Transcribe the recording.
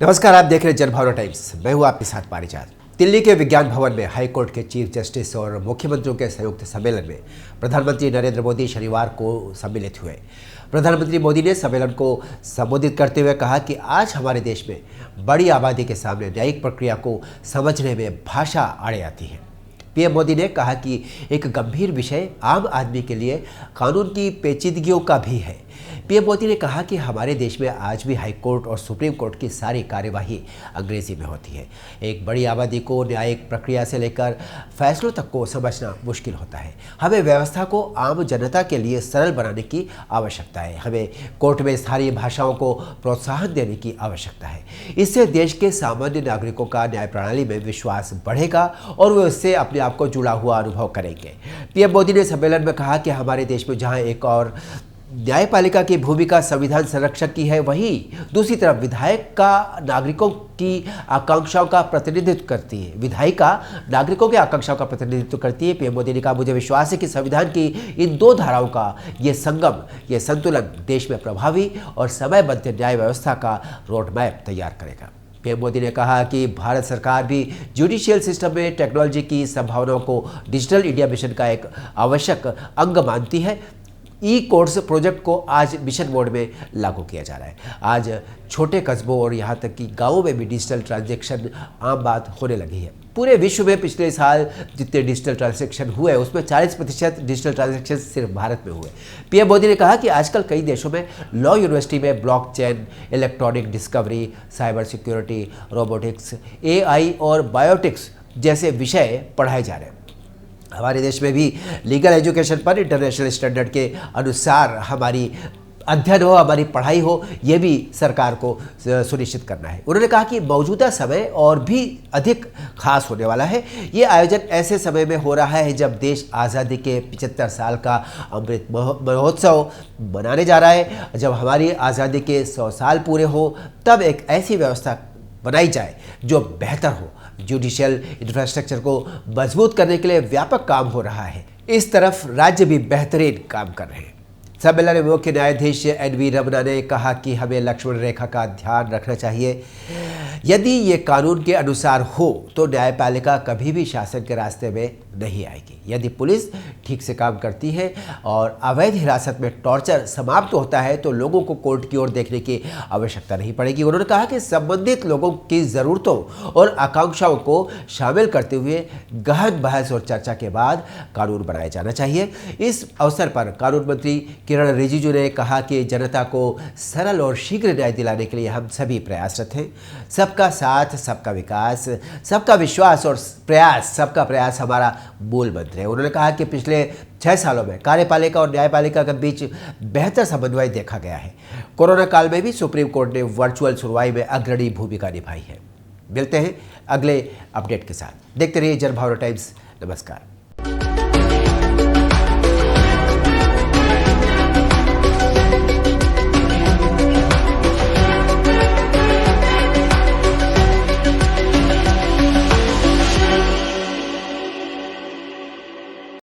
नमस्कार, आप देख रहे हैं जनभावना टाइम्स। मैं हूं आपके साथ पारिजात। दिल्ली के विज्ञान भवन में हाई कोर्ट के चीफ जस्टिस और मुख्यमंत्रियों के संयुक्त सम्मेलन में प्रधानमंत्री नरेंद्र मोदी शनिवार को सम्मिलित हुए। प्रधानमंत्री मोदी ने सम्मेलन को संबोधित करते हुए कहा कि आज हमारे देश में बड़ी आबादी के सामने न्यायिक प्रक्रिया को समझने में भाषा आड़े आती है। पीएम मोदी ने कहा कि एक गंभीर विषय आम आदमी के लिए कानून की पेचीदगियों का भी है। पीएम मोदी ने कहा कि हमारे देश में आज भी हाई कोर्ट और सुप्रीम कोर्ट की सारी कार्यवाही अंग्रेजी में होती है। एक बड़ी आबादी को न्यायिक प्रक्रिया से लेकर फैसलों तक को समझना मुश्किल होता है। हमें व्यवस्था को आम जनता के लिए सरल बनाने की आवश्यकता है। हमें कोर्ट में स्थानीय भाषाओं को प्रोत्साहन देने की आवश्यकता है। इससे देश के सामान्य नागरिकों का न्याय प्रणाली में विश्वास बढ़ेगा और वे उससे अपने आप को जुड़ा हुआ अनुभव करेंगे। पीएम मोदी ने सम्मेलन में कहा कि हमारे देश में जहां एक और न्यायपालिका की भूमिका संविधान संरक्षक की है, वहीं दूसरी तरफ विधायक का नागरिकों की आकांक्षाओं का प्रतिनिधित्व करती है। विधायिका नागरिकों की आकांक्षाओं का प्रतिनिधित्व करती है। पीएम मोदी ने कहा, मुझे विश्वास है कि संविधान की इन दो धाराओं का ये संगम, ये संतुलन देश में प्रभावी और समयबद्ध न्याय व्यवस्था का रोड मैप तैयार करेगा। पीएम मोदी ने कहा कि भारत सरकार भी जुडिशियल सिस्टम में टेक्नोलॉजी की संभावनाओं को डिजिटल इंडिया मिशन का एक आवश्यक अंग मानती है। ई कोर्ट्स प्रोजेक्ट को आज मिशन मोड में लागू किया जा रहा है। आज छोटे कस्बों और यहाँ तक कि गाँवों में भी डिजिटल ट्रांजैक्शन आम बात होने लगी है। पूरे विश्व में पिछले साल जितने डिजिटल ट्रांजैक्शन हुए उसमें 40% डिजिटल ट्रांजैक्शन सिर्फ भारत में हुए। पीएम मोदी ने कहा कि आजकल कई देशों में लॉ यूनिवर्सिटी में blockchain, electronic discovery, cyber security, robotics, AI और बायोटिक्स जैसे विषय पढ़ाए जा रहे हैं। हमारे देश में भी लीगल एजुकेशन पर इंटरनेशनल स्टैंडर्ड के अनुसार हमारी अध्ययन हो, हमारी पढ़ाई हो, ये भी सरकार को सुनिश्चित करना है। उन्होंने कहा कि मौजूदा समय और भी अधिक खास होने वाला है। ये आयोजन ऐसे समय में हो रहा है जब देश आज़ादी के 75 साल का अमृत महोत्सव मनाने जा रहा है। जब हमारी आज़ादी के 100 साल पूरे हो, तब एक ऐसी व्यवस्था बनाई जाए जो बेहतर हो। जुडिशियल इंफ्रास्ट्रक्चर को मजबूत करने के लिए व्यापक काम हो रहा है। इस तरफ राज्य भी बेहतरीन काम कर रहे हैं। सम्मेलन में मुख्य न्यायाधीश एनवी रमना ने कहा कि हमें लक्ष्मण रेखा का ध्यान रखना चाहिए। यदि ये कानून के अनुसार हो तो न्यायपालिका कभी भी शासन के रास्ते में नहीं आएगी। यदि पुलिस ठीक से काम करती है और अवैध हिरासत में टॉर्चर समाप्त होता है तो लोगों को कोर्ट की ओर देखने की आवश्यकता नहीं पड़ेगी। उन्होंने कहा कि संबंधित लोगों की ज़रूरतों और आकांक्षाओं को शामिल करते हुए गहन बहस और चर्चा के बाद कानून बनाया जाना चाहिए। इस अवसर पर कानून मंत्री किरण रिजिजू ने कहा कि जनता को सरल और शीघ्र न्याय दिलाने के लिए हम सभी प्रयासरत हैं। सबका साथ, सबका विकास, सबका विश्वास और प्रयास, सबका प्रयास हमारा मूल मंत्र है। उन्होंने कहा कि पिछले 6 सालों में कार्यपालिका और न्यायपालिका के बीच बेहतर समन्वय देखा गया है। कोरोना काल में भी सुप्रीम कोर्ट ने वर्चुअल सुनवाई में अग्रणी भूमिका निभाई है। मिलते हैं अगले अपडेट के साथ। देखते रहिए जनभावना टाइम्स। नमस्कार।